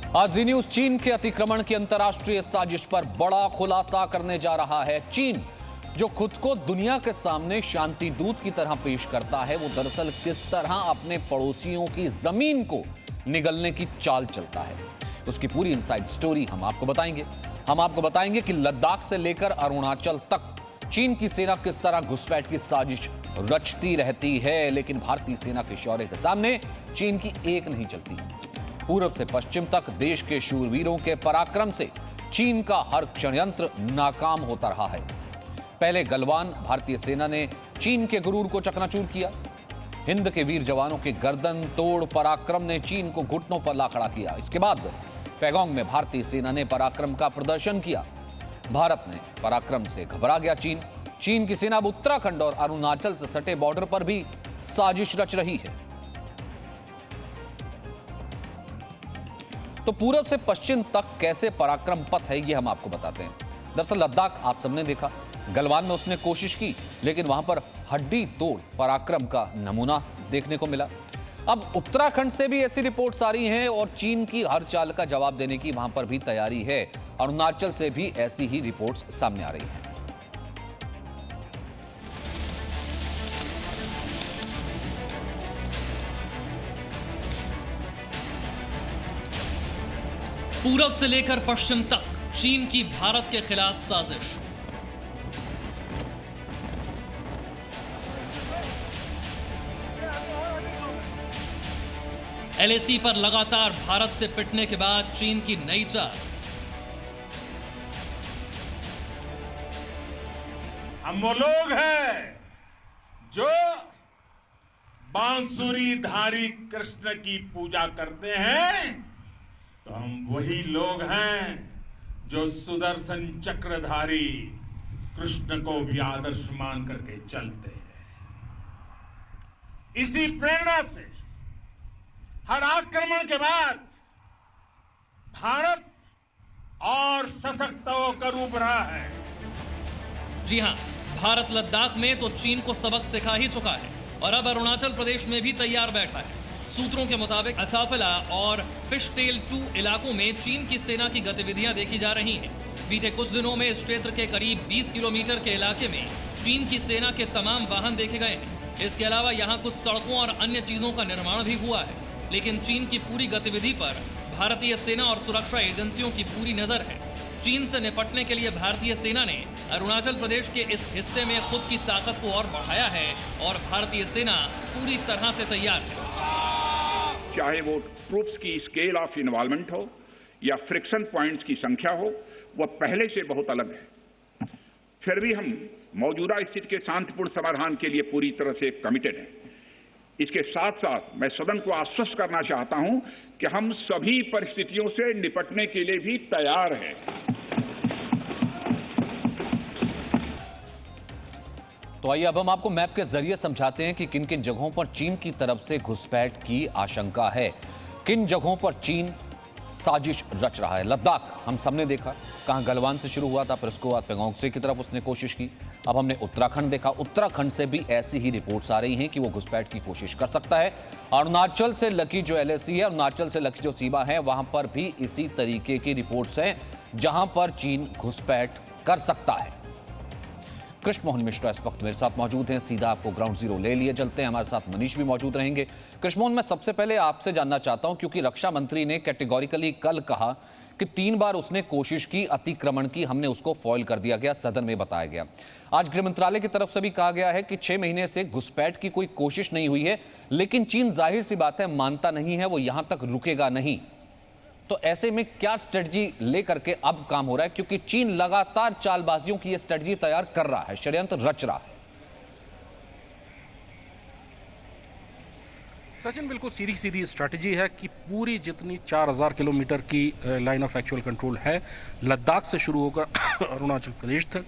आज जी न्यूज चीन के अतिक्रमण की अंतर्राष्ट्रीय साजिश पर बड़ा खुलासा करने जा रहा है। चीन जो खुद को दुनिया के सामने शांति दूत की तरह पेश करता है, वो दरअसल किस तरह अपने पड़ोसियों की जमीन को निगलने की चाल चलता है, उसकी पूरी इनसाइड स्टोरी हम आपको बताएंगे। हम आपको बताएंगे कि लद्दाख से लेकर अरुणाचल तक चीन की सेना किस तरह घुसपैठ की साजिश रचती रहती है, लेकिन भारतीय सेना के शौर्य के सामने चीन की एक नहीं चलती। पूर्व से पश्चिम तक देश के शूरवीरों के पराक्रम से चीन का हर षड्यंत्र नाकाम होता रहा है। पहले गलवान भारतीय सेना ने चीन के गुरूर को चकनाचूर किया। हिंद के वीर जवानों के गर्दन तोड़ पराक्रम ने चीन को घुटनों पर ला खड़ा किया। इसके बाद पैगोंग में भारतीय सेना ने पराक्रम का प्रदर्शन किया। भारत ने पराक्रम से घबरा गया चीन की सेना अब उत्तराखंड और अरुणाचल से सटे बॉर्डर पर भी साजिश रच रही है। तो पूर्व से पश्चिम तक कैसे पराक्रम पथ है, ये हम आपको बताते हैं। दरअसल लद्दाख आप सबने देखा, गलवान में उसने कोशिश की, लेकिन वहां पर हड्डी तोड़ पराक्रम का नमूना देखने को मिला। अब उत्तराखंड से भी ऐसी रिपोर्ट्स आ रही हैं और चीन की हर चाल का जवाब देने की वहां पर भी तैयारी है। अरुणाचल से भी ऐसी ही रिपोर्ट्स सामने आ रही हैं। पूरब से लेकर पश्चिम तक चीन की भारत के खिलाफ साजिश। एलएसी पर लगातार भारत से पिटने के बाद चीन की नई चाल। हम वो लोग हैं जो बांसुरीधारी कृष्ण की पूजा करते हैं, तो हम वही लोग हैं जो सुदर्शन चक्रधारी कृष्ण को भी आदर्श मान करके चलते हैं। इसी प्रेरणा से हर आक्रमण के बाद भारत और सशक्त होकर उभरा है। जी हां, भारत लद्दाख में तो चीन को सबक सिखा ही चुका है और अब अरुणाचल प्रदेश में भी तैयार बैठा है। सूत्रों के मुताबिक असाफला और फिशटेल 2 इलाकों में चीन की सेना की गतिविधियां देखी जा रही हैं। बीते कुछ दिनों में इस क्षेत्र के करीब 20 किलोमीटर के इलाके में चीन की सेना के तमाम वाहन देखे गए हैं। इसके अलावा यहां कुछ सड़कों और अन्य चीजों का निर्माण भी हुआ है, लेकिन चीन की पूरी गतिविधि पर भारतीय सेना और सुरक्षा एजेंसियों की पूरी नजर है। चीन से निपटने के लिए भारतीय सेना ने अरुणाचल प्रदेश के इस हिस्से में खुद की ताकत को और बढ़ाया है और भारतीय सेना पूरी तरह से तैयार है। चाहे वो ट्रूप्स की स्केल ऑफ इन्वॉल्वमेंट हो या फ्रिक्शन पॉइंट्स की संख्या हो, वह पहले से बहुत अलग है। फिर भी हम मौजूदा स्थिति के शांतिपूर्ण समाधान के लिए पूरी तरह से कमिटेड हैं। इसके साथ साथ मैं सदन को आश्वस्त करना चाहता हूं कि हम सभी परिस्थितियों से निपटने के लिए भी तैयार हैं। तो आइए अब हम आपको मैप के जरिए समझाते हैं कि किन किन जगहों पर चीन की तरफ से घुसपैठ की आशंका है, किन जगहों पर चीन साजिश रच रहा है। लद्दाख हम सबने देखा, कहां गलवान से शुरू हुआ था, फिर उसके बाद पैगोंग त्से की तरफ उसने कोशिश की। अब हमने उत्तराखंड देखा, उत्तराखंड से भी ऐसी ही रिपोर्ट्स आ रही हैं कि वो घुसपैठ की कोशिश कर सकता है। अरुणाचल से लकी जो एलएसी है, अरुणाचल से लकी जो सीमा है, वहां पर भी इसी तरीके की रिपोर्ट्स हैं जहां पर चीन घुसपैठ कर सकता है। कृष्ण मोहन मिश्रा इस वक्त मेरे साथ मौजूद हैं। सीधा आपको ग्राउंड जीरो ले लिए चलते हैं, हमारे साथ मनीष भी मौजूद रहेंगे। कृष्ण मोहन, मैं सबसे पहले आपसे जानना चाहता हूं, क्योंकि रक्षा मंत्री ने कैटेगोरिकली कल कहा कि 3 बार उसने कोशिश की अतिक्रमण की, हमने उसको फॉइल कर दिया गया, सदन में बताया गया। आज गृह मंत्रालय की तरफ से भी कहा गया है कि 6 महीने से घुसपैठ की कोई कोशिश नहीं हुई है, लेकिन चीन जाहिर सी बात है मानता नहीं है, वो यहां तक रुकेगा नहीं। तो ऐसे में क्या स्ट्रेटजी लेकर के अब काम हो रहा है, क्योंकि चीन लगातार चालबाजियों की यह स्ट्रेटजी तैयार कर रहा है, षड्यंत्र रच रहा है। सचिन, बिल्कुल सीधी सीधी स्ट्रैटेजी है कि पूरी जितनी 4000 किलोमीटर की लाइन ऑफ एक्चुअल कंट्रोल है, लद्दाख से शुरू होकर अरुणाचल प्रदेश तक,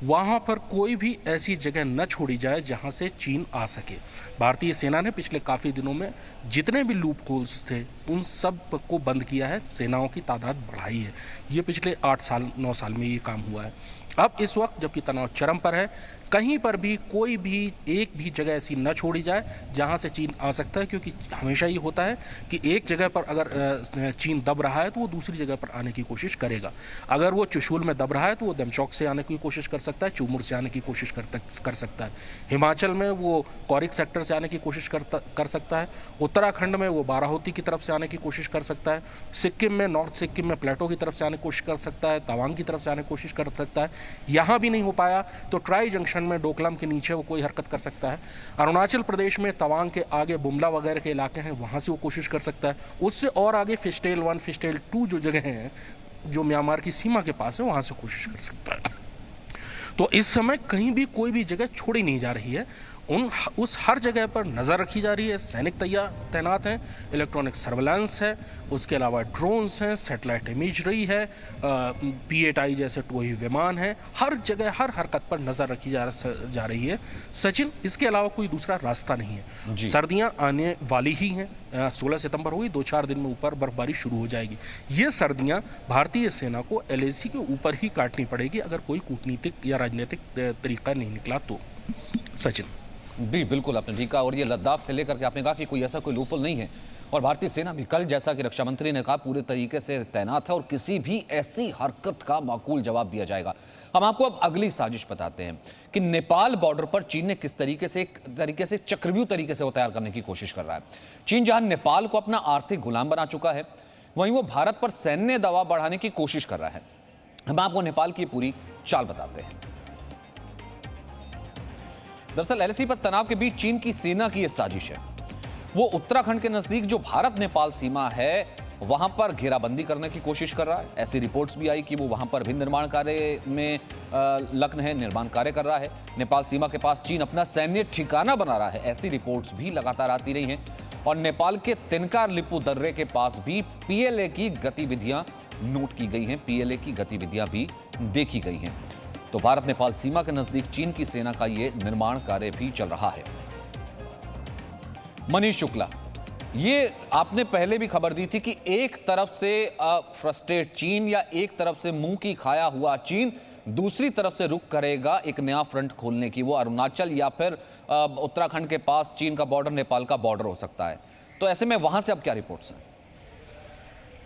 वहाँ पर कोई भी ऐसी जगह न छोड़ी जाए जहाँ से चीन आ सके। भारतीय सेना ने पिछले काफ़ी दिनों में जितने भी लूप होल्स थे उन सब को बंद किया है, सेनाओं की तादाद बढ़ाई है। ये पिछले 8 साल 9 साल में ये काम हुआ है। अब इस वक्त जबकि तनाव चरम पर है, कहीं पर भी कोई भी एक भी जगह ऐसी न छोड़ी जाए जहां से चीन आ सकता है, क्योंकि हमेशा ये होता है कि एक जगह पर अगर चीन दब रहा है तो वो दूसरी जगह पर आने की कोशिश करेगा। अगर वो चुशूल में दब रहा है तो वो दमचौक से आने की कोशिश कर सकता है, चूमुर से आने की कोशिश कर सकता है, हिमाचल में वो कौरिक सेक्टर से आने की कोशिश कर सकता है, उत्तराखंड में वो बाराहोती की तरफ से आने की कोशिश कर सकता है, सिक्किम में नॉर्थ सिक्किम में प्लेटो की तरफ से आने की कोशिश कर सकता है, तवांग की तरफ से आने की कोशिश कर सकता है। यहाँ भी नहीं हो पाया तो ट्राई जंक्शन में डोकलाम के नीचे वो कोई हरकत कर सकता है। अरुणाचल प्रदेश में तवांग के आगे बुमला वगैरह के इलाके हैं, वहाँ से वो कोशिश कर सकता है। उससे और आगे फिशटेल 1 फिशटेल 2 जो जगह हैं जो म्यांमार की सीमा के पास है, वहाँ से कोशिश कर सकता है। तो इस समय कहीं भी कोई भी जगह छोड़ी नहीं जा रही है, उस हर जगह पर नज़र रखी जा रही है। सैनिक तैनात हैं, इलेक्ट्रॉनिक सर्वेलेंस है, उसके अलावा ड्रोन्स हैं, सैटेलाइट इमेजरी है, P-8I जैसे टोही विमान है। हर जगह हर हरकत पर नज़र रखी जा रही है सचिन। इसके अलावा कोई दूसरा रास्ता नहीं है। सर्दियां आने वाली ही हैं, 16 सितंबर हुई, 2-4 दिन में ऊपर बर्फबारी शुरू हो जाएगी। ये सर्दियां भारतीय सेना को LAC के ऊपर ही काटनी पड़ेगी अगर कोई कूटनीतिक या राजनीतिक तरीका नहीं निकला तो। सचिन जी बिल्कुल, आपने ठीक कहा। और ये लद्दाख से लेकर के आपने कहा कि कोई ऐसा कोई लूपहोल नहीं है, और भारतीय सेना भी कल, जैसा कि रक्षा मंत्री ने कहा, पूरे तरीके से तैनात है और किसी भी ऐसी हरकत का माकूल जवाब दिया जाएगा। हम आपको अब अगली साजिश बताते हैं कि नेपाल बॉर्डर पर चीन ने किस तरीके से चक्रव्यूह तरीके से वो तैयार करने की कोशिश कर रहा है। चीन जहां नेपाल को अपना आर्थिक गुलाम बना चुका है, वहीं वो भारत पर सैन्य दबाव बढ़ाने की कोशिश कर रहा है। हम आपको नेपाल की पूरी चाल बताते हैं। दरअसल LAC पर तनाव के बीच चीन की सेना की यह साजिश है। वो उत्तराखंड के नजदीक जो भारत नेपाल सीमा है वहां पर घेराबंदी करने की कोशिश कर रहा है। ऐसी रिपोर्ट्स भी आई कि वो वहां पर भी निर्माण कार्य में लग्न है, निर्माण कार्य कर रहा है। नेपाल सीमा के पास चीन अपना सैन्य ठिकाना बना रहा है, ऐसी रिपोर्ट्स भी लगातार आती रही हैं। और नेपाल के तिनकार लिपू दर्रे के पास भी PLA की गतिविधियां नोट की गई हैं, PLA की गतिविधियां भी देखी गई हैं। तो भारत नेपाल सीमा के नजदीक चीन की सेना का यह निर्माण कार्य भी चल रहा है। मनीष शुक्ला, ये आपने पहले भी खबर दी थी कि एक तरफ से फ्रस्ट्रेट चीन या एक तरफ से मुंह की खाया हुआ चीन दूसरी तरफ से रुख करेगा एक नया फ्रंट खोलने की, वो अरुणाचल या फिर उत्तराखंड के पास चीन का बॉर्डर, नेपाल का बॉर्डर हो सकता है। तो ऐसे में वहां से अब क्या रिपोर्ट्स हैं?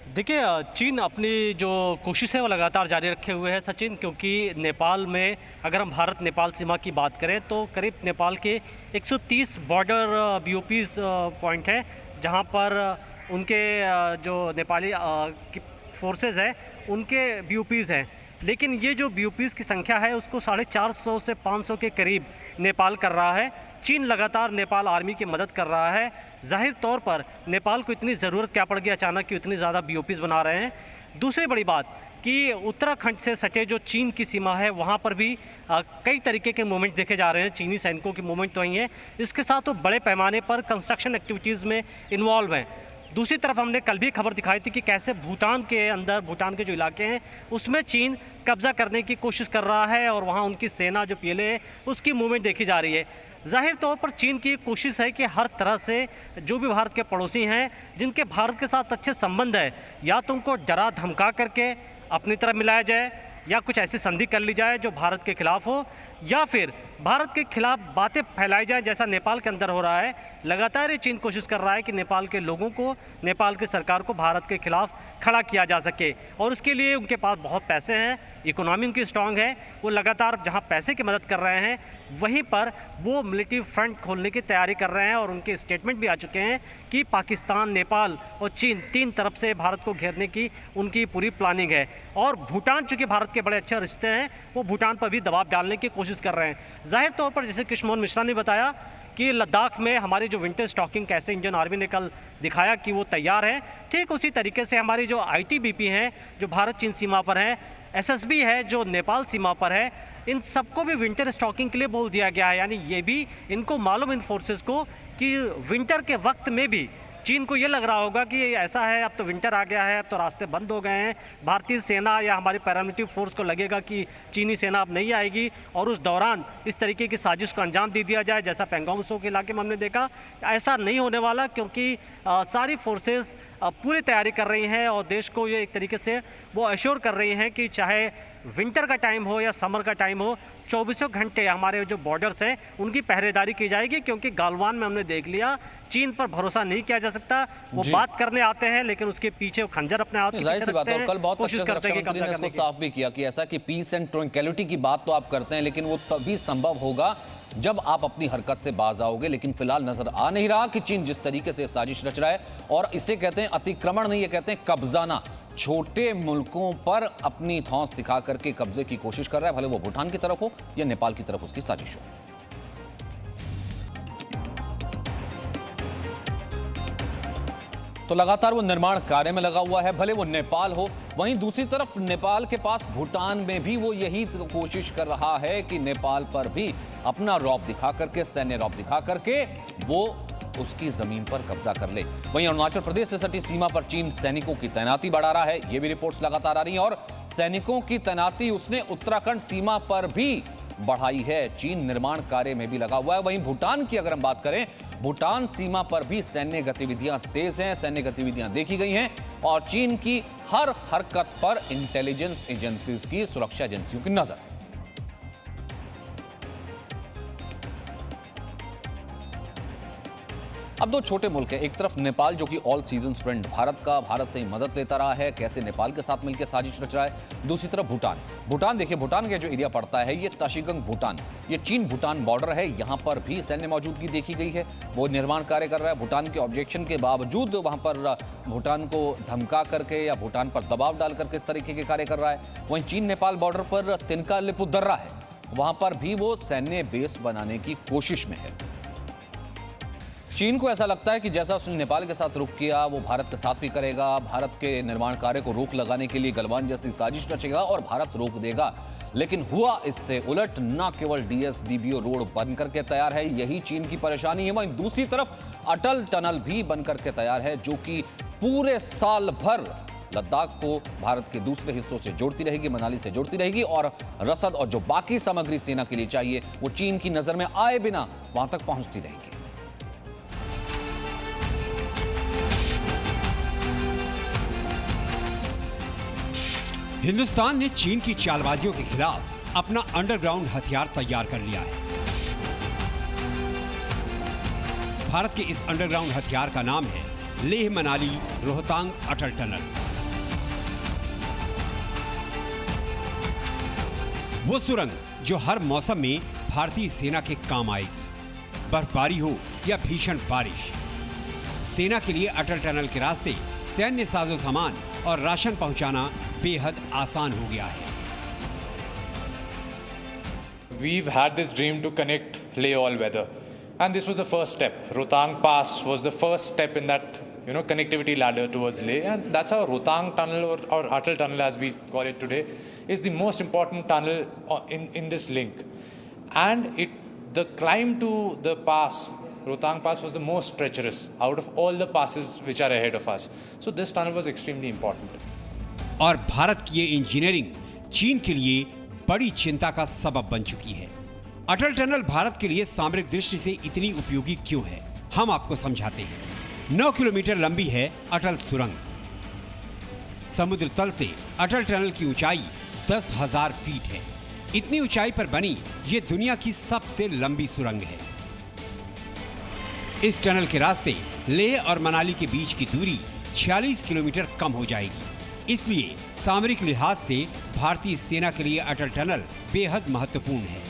देखिए, चीन अपनी जो कोशिश है वो लगातार जारी रखे हुए है सचिन, क्योंकि नेपाल में अगर हम भारत नेपाल सीमा की बात करें तो करीब नेपाल के 130 बॉर्डर BOPs पॉइंट है, जहां पर उनके जो नेपाली फोर्सेस है उनके BOPs हैं। लेकिन ये जो BOPs की संख्या है उसको 450 से 500 के करीब नेपाल कर रहा है। चीन लगातार नेपाल आर्मी की मदद कर रहा है। जाहिर तौर पर नेपाल को इतनी ज़रूरत क्या पड़ गई अचानक कि इतनी ज़्यादा BOPs बना रहे हैं। दूसरी बड़ी बात कि उत्तराखंड से सटे जो चीन की सीमा है वहाँ पर भी कई तरीके के मूवमेंट देखे जा रहे हैं। चीनी सैनिकों के मूवमेंट तो वहीं हैं, इसके साथ वो बड़े पैमाने पर कंस्ट्रक्शन एक्टिविटीज़ में इन्वॉल्व हैं। दूसरी तरफ हमने कल भी खबर दिखाई थी कि कैसे भूटान के अंदर, भूटान के जो इलाके हैं उसमें चीन कब्जा करने की कोशिश कर रहा है और वहाँ उनकी सेना जो PLA है उसकी मूवमेंट देखी जा रही है। जाहिर तौर पर चीन की कोशिश है कि हर तरह से जो भी भारत के पड़ोसी हैं जिनके भारत के साथ अच्छे संबंध है, या तो उनको डरा धमका करके अपनी तरफ मिलाया जाए या कुछ ऐसी संधि कर ली जाए जो भारत के खिलाफ हो, या फिर भारत के खिलाफ बातें फैलाई जाए जैसा नेपाल के अंदर हो रहा है। लगातार ये चीन कोशिश कर रहा है कि नेपाल के लोगों को, नेपाल की सरकार को भारत के खिलाफ खड़ा किया जा सके, और उसके लिए उनके पास बहुत पैसे हैं, इकोनॉमी उनकी स्ट्रांग है। वो लगातार जहां पैसे की मदद कर रहे हैं वहीं पर वो मिलिट्री फ्रंट खोलने की तैयारी कर रहे हैं, और उनके स्टेटमेंट भी आ चुके हैं कि पाकिस्तान, नेपाल और चीन तीन तरफ से भारत को घेरने की उनकी पूरी प्लानिंग है। और भूटान, चूँकि भारत के बड़े अच्छे रिश्ते हैं, वो भूटान पर भी दबाव डालने की कोशिश कर रहे हैं। जाहिर तौर पर जैसे कृष्ण मोहन मिश्रा ने बताया कि लद्दाख में हमारी जो विंटर स्टॉकिंग कैसे इंडियन आर्मी ने कल दिखाया कि वो तैयार है, ठीक उसी तरीके से हमारी जो ITBP हैं जो भारत चीन सीमा पर है, SSB है जो नेपाल सीमा पर है, इन सबको भी विंटर स्टॉकिंग के लिए बोल दिया गया है। यानी ये भी इनको मालूम, इन फोर्सेस को, कि विंटर के वक्त में भी चीन को ये लग रहा होगा कि ऐसा है, अब तो विंटर आ गया है, अब तो रास्ते बंद हो गए हैं, भारतीय सेना या हमारी पैरामिलिट्री फोर्स को लगेगा कि चीनी सेना अब नहीं आएगी, और उस दौरान इस तरीके की साजिश को अंजाम दे दिया जाए जैसा पेंगोंग त्सो के इलाके में हमने देखा। ऐसा नहीं होने वाला, क्योंकि सारी फोर्सेस पूरी तैयारी कर रही हैं और देश को ये एक तरीके से वो अश्योर कर रही हैं कि चाहे विंटर का टाइम हो या समर का टाइम हो, 24 घंटे हमारे जो बॉर्डर्स हैं उनकी पहरेदारी की जाएगी। क्योंकि गालवान में हमने देख लिया, चीन पर भरोसा नहीं किया जा सकता। वो बात करने आते हैं लेकिन उसके पीछे वो खंजर अपने हाथ में जाहिर सी बात है। कल बहुत कोशिश अच्छे से करते हैं कि रक्षा मंत्री ने कब्जा इसको करने साफ भी किया कि ऐसा कि पीस एंड ट्रैंक्विलिटी की बात तो आप करते हैं, लेकिन वो तभी संभव होगा जब आप अपनी हरकत से बाज आओगे। लेकिन फिलहाल नजर आ नहीं रहा कि चीन जिस तरीके से साजिश रच रहा है, और इसे कहते हैं अतिक्रमण नहीं, ये कहते हैं कब्जाना। छोटे मुल्कों पर अपनी धौंस दिखा करके कब्जे की कोशिश कर रहा है, भले वो भूटान की तरफ हो या नेपाल की तरफ उसकी साजिश हो। तो लगातार वो निर्माण कार्य में लगा हुआ है, भले वो नेपाल हो। वहीं दूसरी तरफ नेपाल के पास भूटान में भी वो यही कोशिश कर रहा है कि नेपाल पर भी अपना रौब दिखा करके, सैन्य रौब दिखा करके वो उसकी जमीन पर कब्जा कर ले। वहीं अरुणाचल प्रदेश से सटी सीमा पर चीन सैनिकों की तैनाती बढ़ा रहा है, ये भी रिपोर्ट्स लगातार आ रही हैं। और सैनिकों की तैनाती उसने उत्तराखंड सीमा पर भी बढ़ाई है। चीन निर्माण कार्य में भी लगा हुआ है। वहीं भूटान की अगर हम बात करें, भूटान सीमा पर भी सैन्य गतिविधियां तेज हैं, सैन्य गतिविधियां देखी गई हैं। और चीन की हर हरकत पर इंटेलिजेंस एजेंसीज की, सुरक्षा एजेंसियों की नजर। अब दो छोटे मुल्क हैं, एक तरफ नेपाल जो कि ऑल सीजन्स फ्रेंड भारत का, भारत से ही मदद लेता रहा है, कैसे नेपाल के साथ मिलकर साजिश रच रहा है। दूसरी तरफ भूटान देखिए, भूटान का जो एरिया पड़ता है ये ताशिगंग भूटान, ये चीन भूटान बॉर्डर है। यहां पर भी सैन्य मौजूदगी देखी गई है। वो निर्माण कार्य कर रहा है। भूटान के ऑब्जेक्शन के बावजूद वहां पर भूटान को धमका करके या भूटान पर दबाव डाल करके इस तरीके के कार्य कर रहा है। वहीं चीन नेपाल बॉर्डर पर तिनका लिपुदर्रा है, वहां पर भी वो सैन्य बेस बनाने की कोशिश में है। चीन को ऐसा लगता है कि जैसा उसने नेपाल के साथ रुख किया वो भारत के साथ भी करेगा। भारत के निर्माण कार्य को रोक लगाने के लिए गलवान जैसी साजिश रचेगा और भारत रोक देगा। लेकिन हुआ इससे उलट, न केवल डीएसडीबीओ रोड बन करके तैयार है, यही चीन की परेशानी है। वहीं दूसरी तरफ अटल टनल भी बन करके तैयार है, जो कि पूरे साल भर लद्दाख को भारत के दूसरे हिस्सों से जोड़ती रहेगी, मनाली से जोड़ती रहेगी। और रसद और जो बाकी सामग्री सेना के लिए चाहिए वो चीन की नजर में आए बिना वहां तक पहुंचती रहेगी। हिंदुस्तान ने चीन की चालबाजियों के खिलाफ अपना अंडरग्राउंड हथियार तैयार कर लिया है। भारत के इस अंडरग्राउंड हथियार का नाम है लेह मनाली रोहतांग अटल टनल। वो सुरंग जो हर मौसम में भारतीय सेना के काम आएगी, बर्फबारी हो या भीषण बारिश। सेना के लिए अटल टनल के रास्ते सैन्य साजो सामान और राशन पहुंचाना बेहद आसान हो गया है। We've had this dream to connect Leh all weather, and this was the first step. Rohtang Pass was the first step in that, connectivity ladder towards Leh, and that's how Rohtang Tunnel or Atal Tunnel, as we call it today, is the most important tunnel in this link. And the climb to the pass, Rohtang Pass, was the most treacherous out of all the passes which are ahead of us. So this tunnel was extremely important. और भारत की ये engineering चीन के लिए बड़ी चिंता का सबब बन चुकी है। अटल टनल भारत के लिए सामरिक दृष्टि से इतनी उपयोगी क्यों है, हम आपको समझाते हैं। 9 किलोमीटर लंबी है अटल सुरंग। समुद्र तल से अटल टनल की ऊंचाई 10,000 फीट है। इतनी ऊंचाई पर बनी ये दुनिया की सबसे लंबी सुरंग है। इस टनल के रास्ते लेह और मनाली के बीच की दूरी 46 किलोमीटर कम हो जाएगी। इसलिए सामरिक लिहाज से भारतीय सेना के लिए अटल टनल बेहद महत्वपूर्ण है।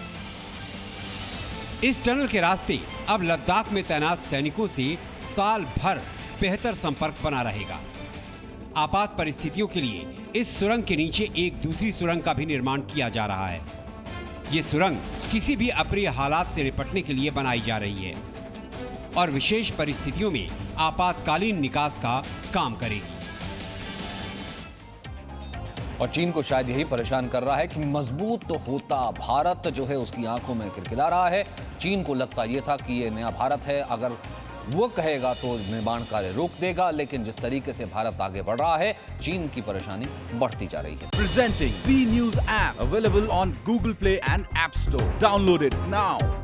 इस टनल के रास्ते अब लद्दाख में तैनात सैनिकों से साल भर बेहतर संपर्क बना रहेगा। आपात परिस्थितियों के लिए इस सुरंग के नीचे एक दूसरी सुरंग का भी निर्माण किया जा रहा है। ये सुरंग किसी भी अप्रिय हालात से निपटने के लिए बनाई जा रही है और विशेष परिस्थितियों में आपातकालीन निकास का काम करेगी। और चीन को शायद यही परेशान कर रहा है कि मजबूत होता भारत जो है उसकी आंखों में किलकिला रहा है। चीन को लगता यह था कि ये नया भारत है, अगर वो कहेगा तो निर्माण कार्य रोक देगा। लेकिन जिस तरीके से भारत आगे बढ़ रहा है, चीन की परेशानी बढ़ती जा रही है। Presenting B News app available on Google Play and App Store. Download it now.